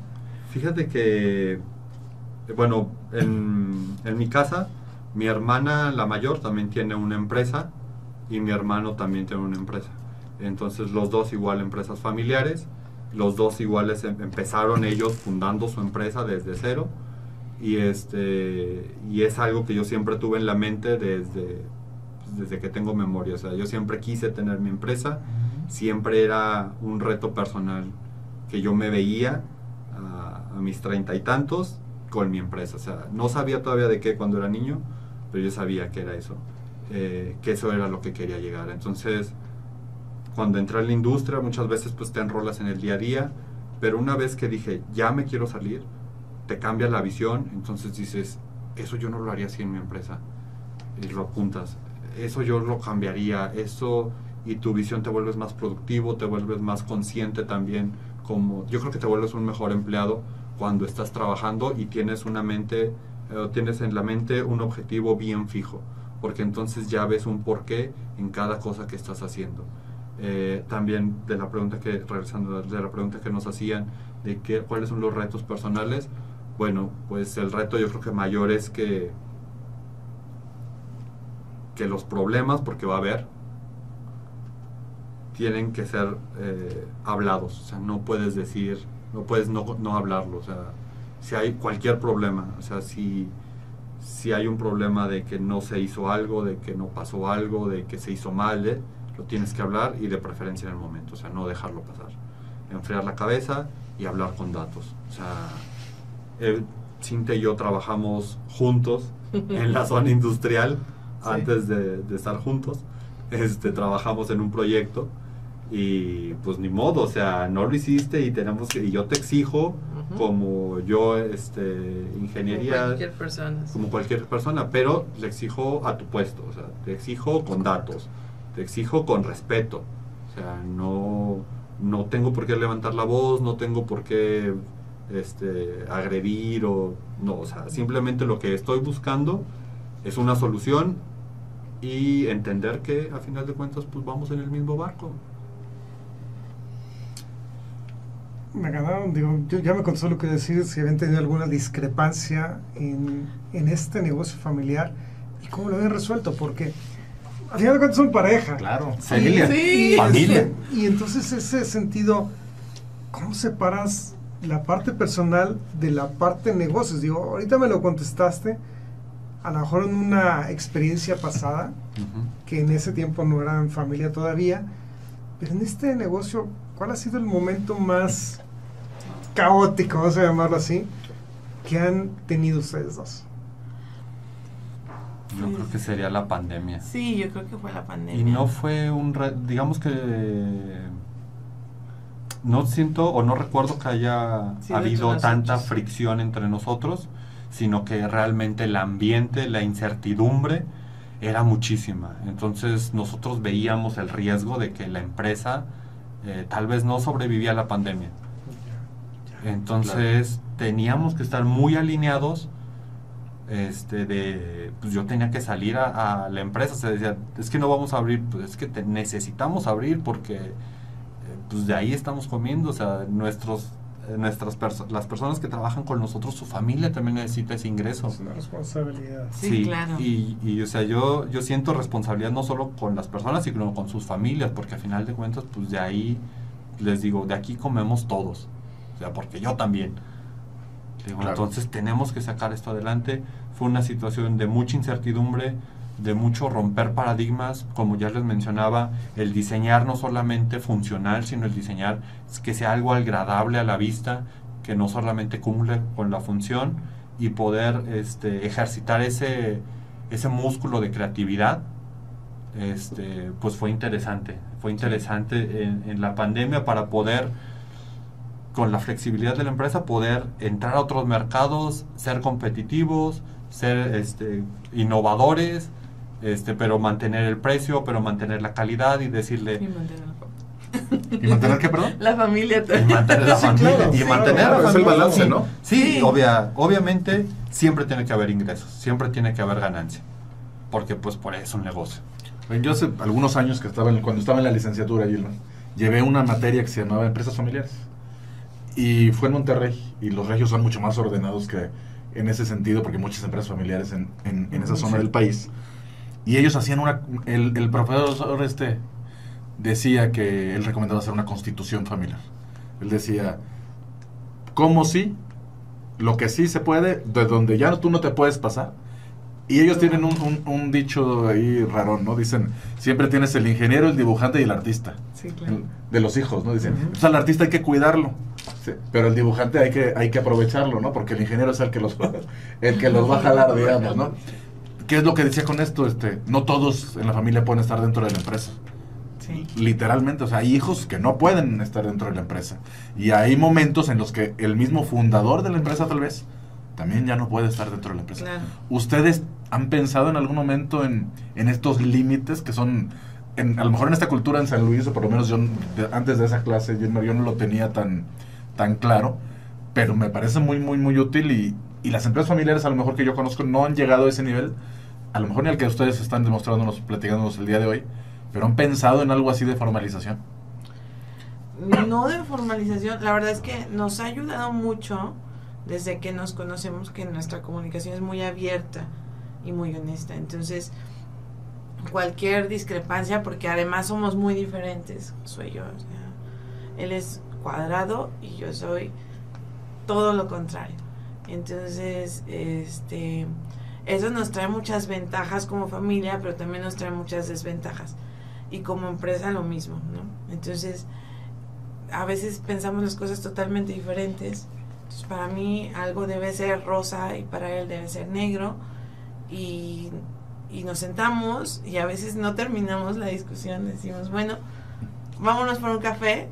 Fíjate que, bueno, en mi casa, mi hermana, la mayor, también tiene una empresa y mi hermano también tiene una empresa. Entonces los dos igual empresas familiares, los dos iguales empezaron ellos fundando su empresa desde cero y es algo que yo siempre tuve en la mente desde que tengo memoria. O sea, yo siempre quise tener mi empresa, siempre era un reto personal que yo me veía a mis 30 y tantos con mi empresa. O sea, no sabía todavía de qué cuando era niño, pero yo sabía que era eso, que eso era lo que quería llegar. Entonces, cuando entré en la industria, muchas veces pues te enrolas en el día a día, pero una vez que dije, ya me quiero salir, te cambia la visión, entonces dices, eso yo no lo haría así en mi empresa, y lo apuntas, eso yo lo cambiaría, eso, y tu visión te vuelves más productivo, te vuelves más consciente también, yo creo que te vuelves un mejor empleado cuando estás trabajando y tienes tienes en la mente un objetivo bien fijo, porque entonces ya ves un porqué en cada cosa que estás haciendo. También regresando de la pregunta que nos hacían de cuáles son los retos personales, bueno, pues el reto yo creo que mayor es que los problemas, porque va a haber, tienen que ser hablados. O sea, no puedes no hablarlo. O sea, si hay cualquier problema, o sea, si hay un problema de que no se hizo algo, de que no pasó algo, de que se hizo mal, lo tienes que hablar y de preferencia en el momento. O sea, no dejarlo pasar. Enfriar la cabeza y hablar con datos. O sea, Cintia y yo trabajamos juntos en la zona industrial. Sí. Antes de estar juntos, trabajamos en un proyecto y pues ni modo, o sea, no lo hiciste y yo te exijo como yo, ingeniería, como cualquier persona, pero le exijo a tu puesto, o sea, te exijo con datos, te exijo con respeto. O sea, no tengo por qué levantar la voz, no tengo por qué agredir o sea, simplemente lo que estoy buscando es una solución y entender que a final de cuentas pues vamos en el mismo barco. Me ganaron, digo, yo ya me contó lo que decir, si habían tenido alguna discrepancia en este negocio familiar y cómo lo habían resuelto, porque al final de cuentas son pareja. Claro, Familia. Sí. Familia. Y entonces ese sentido, ¿cómo separas la parte personal de la parte de negocios? Digo, ahorita me lo contestaste, a lo mejor en una experiencia pasada, que en ese tiempo no eran familia todavía, pero en este negocio, ¿cuál ha sido el momento más caótico, vamos a llamarlo así, que han tenido ustedes dos? Yo creo que sería la pandemia. Sí, yo creo que fue la pandemia. Y no fue digamos que no siento o no recuerdo que haya habido tanta fricción entre nosotros, sino que realmente el ambiente, la incertidumbre era muchísima. Entonces nosotros veíamos el riesgo de que la empresa tal vez no sobrevivía a la pandemia. Entonces teníamos que estar muy alineados. Pues yo tenía que salir a la empresa, se decía, es que no vamos a abrir, pues es que necesitamos abrir porque pues de ahí estamos comiendo, o sea, las personas que trabajan con nosotros, su familia también necesita ese ingreso. Es una responsabilidad. Sí, claro. Y o sea, yo siento responsabilidad no solo con las personas, sino con sus familias, porque al final de cuentas, pues de ahí, les digo, de aquí comemos todos, o sea, porque yo también. Digo, claro. Entonces tenemos que sacar esto adelante. Fue una situación de mucha incertidumbre, de mucho romper paradigmas, como ya les mencionaba, el diseñar no solamente funcional, sino el diseñar que sea algo agradable a la vista, que no solamente cumple con la función, y poder ejercitar ese músculo de creatividad. Pues fue interesante en la pandemia, para poder, con la flexibilidad de la empresa, poder entrar a otros mercados, ser competitivos, ser innovadores, pero mantener el precio, pero mantener la calidad y decirle... ¿Y mantener qué, perdón? La familia también. Y mantener la familia. Claro, y mantener claro, la es el familia. balance, ¿no? Sí, obviamente siempre tiene que haber ingresos, siempre tiene que haber ganancia, porque pues por eso es un negocio. Yo hace algunos años que cuando estaba en la licenciatura, Gilman, llevé una materia que se llamaba Empresas Familiares. Y fue en Monterrey, y los regios son mucho más ordenados que en ese sentido, porque hay muchas empresas familiares en esa zona del país. Y ellos hacían el profesor decía que él recomendaba hacer una constitución familiar. Él decía, ¿cómo sí? Lo que sí se puede, de donde ya tú no te puedes pasar. Y ellos tienen un dicho ahí raro, ¿no? Dicen, siempre tienes el ingeniero, el dibujante y el artista. Sí, claro. De los hijos, ¿no? Dicen, pues al artista hay que cuidarlo, sí, pero el dibujante hay que aprovecharlo, ¿no? Porque el ingeniero es el que los va a jalar, digamos, ¿no? ¿Qué es lo que decía con esto? No todos en la familia pueden estar dentro de la empresa. Sí. Literalmente, o sea, hay hijos que no pueden estar dentro de la empresa. Y hay momentos en los que el mismo fundador de la empresa, tal vez, también ya no puede estar dentro de la empresa. Claro. ¿Ustedes han pensado en algún momento en estos límites que son, a lo mejor en esta cultura en San Luis, o por lo menos yo antes de esa clase, yo no lo tenía tan claro, pero me parece muy, muy, muy útil, y las empresas familiares a lo mejor que yo conozco no han llegado a ese nivel, a lo mejor ni al que ustedes están demostrándonos, platicándonos el día de hoy, pero han pensado en algo así de formalización. No de formalización, la verdad es que nos ha ayudado mucho desde que nos conocemos, que nuestra comunicación es muy abierta y muy honesta. Entonces, cualquier discrepancia, porque además somos muy diferentes, soy yo, o sea, él es cuadrado y yo soy todo lo contrario. Entonces, eso nos trae muchas ventajas como familia, pero también nos trae muchas desventajas. Y como empresa lo mismo, ¿no? Entonces, a veces pensamos las cosas totalmente diferentes. Entonces, para mí algo debe ser rosa y para él debe ser negro. Y nos sentamos y a veces no terminamos la discusión. Decimos, bueno, vámonos por un café,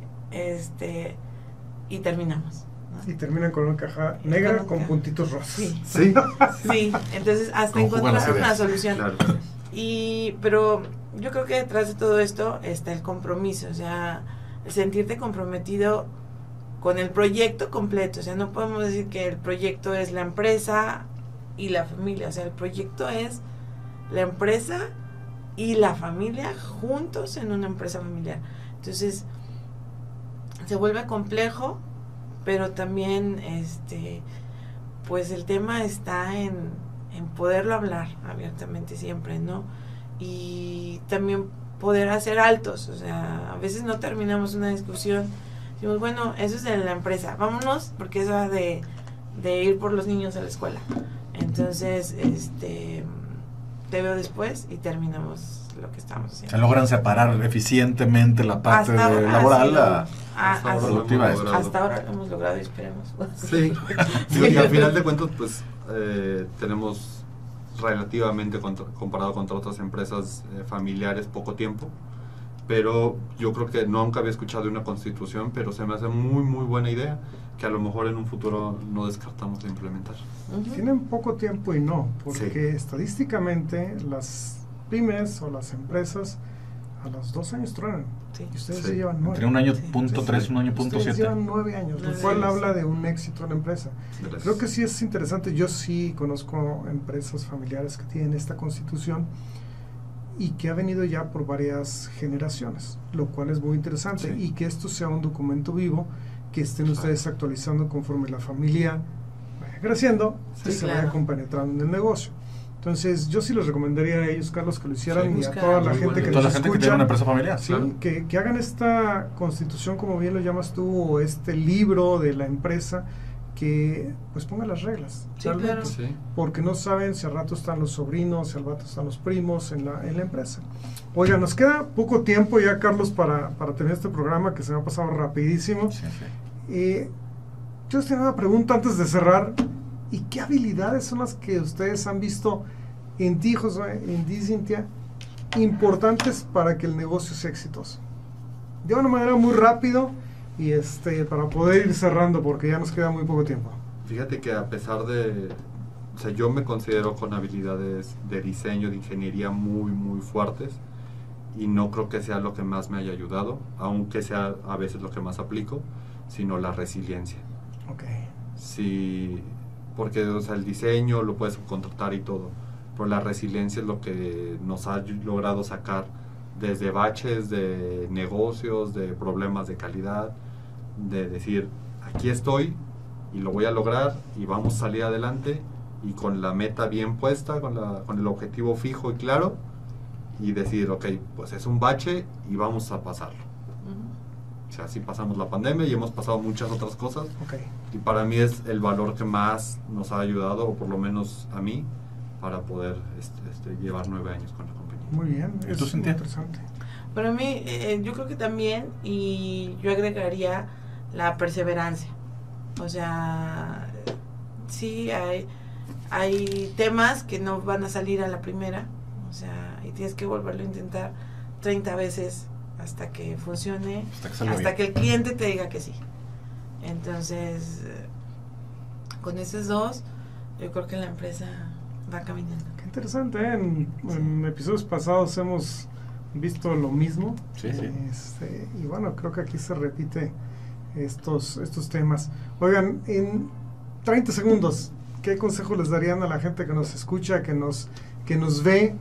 y terminamos, ¿no? Y terminan con una caja negra con puntitos rosas. Sí. Sí. Sí, entonces hasta encontrar una solución. Claro. Pero yo creo que detrás de todo esto está el compromiso, o sea, el sentirte comprometido con el proyecto completo. O sea, no podemos decir que el proyecto es la empresa y la familia. O sea, el proyecto es la empresa y la familia juntos en una empresa familiar. Entonces, se vuelve complejo, pero también pues el tema está en poderlo hablar abiertamente siempre, ¿no? Y también poder hacer altos. O sea, a veces no terminamos una discusión, decimos, bueno, eso es de la empresa, vámonos, porque es hora de ir por los niños a la escuela. Entonces, te veo después y terminamos lo que estamos haciendo. Se logran separar eficientemente la parte laboral a productiva. Hasta ahora lo hemos logrado y esperemos. Sí, y al final de cuentas, pues tenemos relativamente comparado contra otras empresas familiares poco tiempo, pero yo creo que nunca había escuchado de una constitución, pero se me hace muy muy buena idea que a lo mejor en un futuro no descartamos de implementar. Tienen poco tiempo y no, porque estadísticamente las pymes o las empresas a los 2 años truenan. Sí. Y ustedes se llevan 9. Entre un año punto 3, un año punto Ustedes 7. llevan 9 años, lo cual habla de un éxito en la empresa. Gracias. Creo que sí es interesante. Yo sí conozco empresas familiares que tienen esta constitución y que ha venido ya por varias generaciones, lo cual es muy interesante. Sí. Y que esto sea un documento vivo, que estén ustedes actualizando conforme la familia vaya creciendo y se vaya compenetrando en el negocio. Entonces, yo sí les recomendaría a ellos, Carlos, que lo hicieran, y a toda la gente que toda nos la gente escucha, que tiene una empresa familiar. sí, Claro. que hagan esta constitución, como bien lo llamas tú, o este libro de la empresa, que pues ponga las reglas, Sí, realmente, claro. Sí. porque no saben si al rato están los sobrinos, si al rato están los primos en la empresa. Oiga, nos queda poco tiempo ya, Carlos, para terminar este programa, que se me ha pasado rapidísimo. Sí, sí. Yo tengo una pregunta antes de cerrar. ¿Y qué habilidades son las que ustedes han visto en ti, Josué, en ti, Cintia, importantes para que el negocio sea exitoso? De una manera muy rápido y para poder ir cerrando, porque ya nos queda muy poco tiempo. Fíjate que a pesar de, o sea, yo me considero con habilidades de diseño, de ingeniería muy muy fuertes, y no creo que sea lo que más me haya ayudado, aunque sea a veces lo que más aplico, sino la resiliencia. Ok. Sí, porque o sea, el diseño lo puedes contratar y todo, pero la resiliencia es lo que nos ha logrado sacar desde baches de negocios, de problemas de calidad, de decir, aquí estoy y lo voy a lograr y vamos a salir adelante, y con la meta bien puesta, con el objetivo fijo y claro, y decir, ok, pues es un bache y vamos a pasarlo. O sea, sí pasamos la pandemia y hemos pasado muchas otras cosas. Ok. Y para mí es el valor que más nos ha ayudado, o por lo menos a mí, para poder llevar 9 años con la compañía. Muy bien. ¿Y Es tú, muy Cintia? interesante. Para mí, yo creo que también, y yo agregaría la perseverancia. O sea, sí, hay temas que no van a salir a la primera, o sea, y tienes que volverlo a intentar 30 veces hasta que funcione, hasta que el cliente te diga que sí. Entonces, con esos dos, yo creo que la empresa va caminando. Qué interesante, ¿eh? En episodios pasados hemos visto lo mismo. Sí, sí. Y bueno, creo que aquí se repite estos temas. Oigan, en 30 segundos, ¿qué consejo les darían a la gente que nos escucha, que nos ve,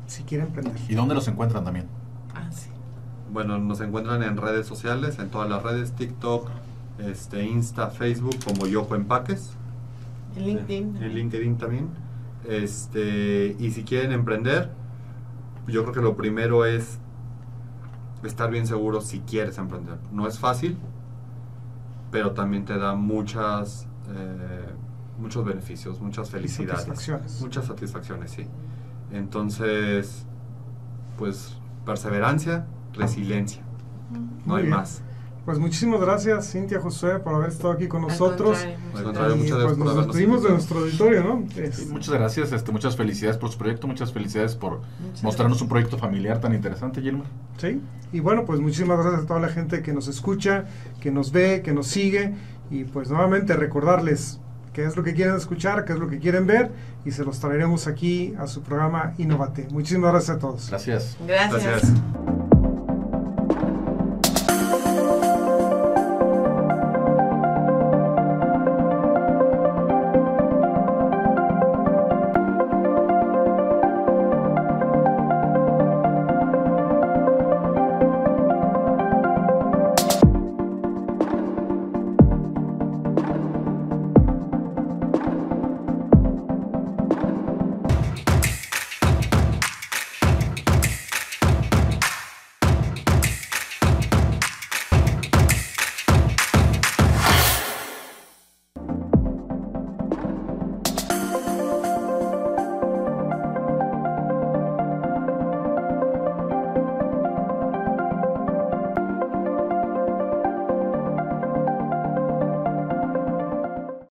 si quiere emprender? ¿Y dónde los encuentran también? Sí. Bueno, nos encuentran en redes sociales, en todas las redes, TikTok, Insta, Facebook, como Yoko Empaques. En LinkedIn. En LinkedIn también. Y si quieren emprender, yo creo que lo primero es estar bien seguro si quieres emprender. No es fácil, pero también te da muchos beneficios, muchas felicidades. Satisfacciones. Muchas satisfacciones, sí. Entonces, pues, perseverancia, resiliencia. No Muy hay bien. más. Pues muchísimas gracias, Cintia, Josué, por haber estado aquí con nosotros. Al contrario, Y muchas pues gracias por nos habernos despedimos de invitado. nuestro auditorio, ¿no? Sí, muchas gracias, muchas felicidades por su proyecto, muchas felicidades por Muchas mostrarnos gracias. un proyecto familiar tan interesante, Gilmar. Sí, y bueno, pues muchísimas gracias a toda la gente que nos escucha, que nos ve, que nos sigue, y pues nuevamente recordarles qué es lo que quieren escuchar, qué es lo que quieren ver, y se los traeremos aquí a su programa Innovate. Muchísimas gracias a todos. Gracias. Gracias. Gracias.